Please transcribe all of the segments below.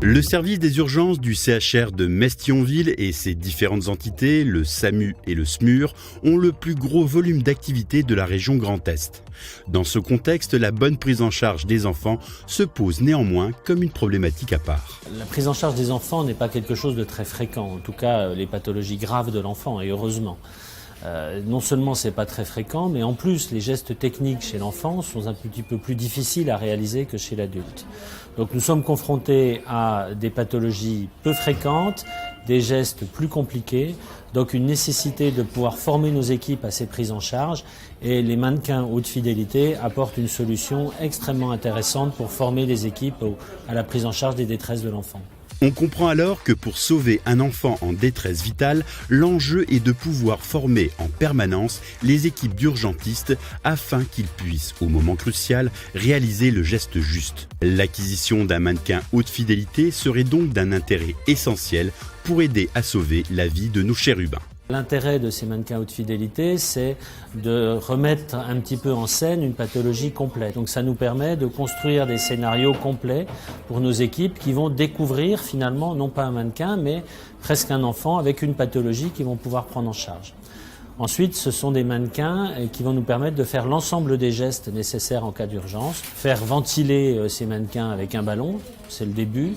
Le service des urgences du CHR de Metz-Thionville et ses différentes entités, le SAMU et le SMUR, ont le plus gros volume d'activité de la région Grand Est. Dans ce contexte, la bonne prise en charge des enfants se pose néanmoins comme une problématique à part. La prise en charge des enfants n'est pas quelque chose de très fréquent, en tout cas les pathologies graves de l'enfant, et heureusement. Non seulement c'est pas très fréquent, mais en plus les gestes techniques chez l'enfant sont un petit peu plus difficiles à réaliser que chez l'adulte. Donc nous sommes confrontés à des pathologies peu fréquentes, des gestes plus compliqués, donc une nécessité de pouvoir former nos équipes à ces prises en charge, et les mannequins haute fidélité apportent une solution extrêmement intéressante pour former les équipes à la prise en charge des détresses de l'enfant. On comprend alors que pour sauver un enfant en détresse vitale, l'enjeu est de pouvoir former en permanence les équipes d'urgentistes afin qu'ils puissent, au moment crucial, réaliser le geste juste. L'acquisition d'un mannequin haute fidélité serait donc d'un intérêt essentiel pour aider à sauver la vie de nos chérubins. L'intérêt de ces mannequins haute fidélité, c'est de remettre un petit peu en scène une pathologie complète. Donc ça nous permet de construire des scénarios complets pour nos équipes qui vont découvrir finalement, non pas un mannequin, mais presque un enfant avec une pathologie qu'ils vont pouvoir prendre en charge. Ensuite, ce sont des mannequins qui vont nous permettre de faire l'ensemble des gestes nécessaires en cas d'urgence. Faire ventiler ces mannequins avec un ballon, c'est le début.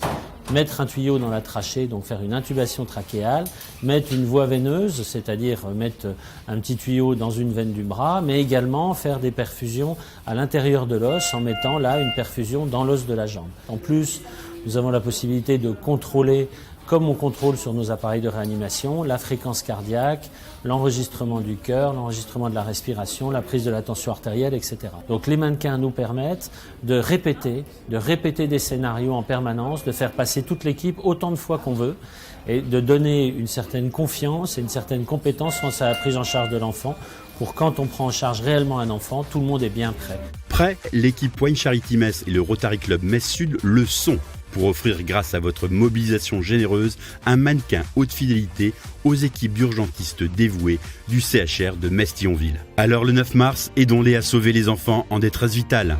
Mettre un tuyau dans la trachée, donc faire une intubation trachéale. Mettre une voie veineuse, c'est-à-dire mettre un petit tuyau dans une veine du bras, mais également faire des perfusions à l'intérieur de l'os en mettant là une perfusion dans l'os de la jambe. En plus, nous avons la possibilité de contrôler, comme on contrôle sur nos appareils de réanimation, la fréquence cardiaque, l'enregistrement du cœur, l'enregistrement de la respiration, la prise de la tension artérielle, etc. Donc les mannequins nous permettent de répéter des scénarios en permanence, de faire passer toute l'équipe autant de fois qu'on veut et de donner une certaine confiance et une certaine compétence face à la prise en charge de l'enfant pour quand on prend en charge réellement un enfant, tout le monde est bien prêt. Prêt, l'équipe Wine Charity Metz et le Rotary Club Metz Sud le sont pour offrir, grâce à votre mobilisation généreuse, un mannequin haute fidélité aux équipes d'urgentistes dévouées du CHR de Metz-Thionville. Alors le 9 mars, aidons-les à sauver les enfants en détresse vitale.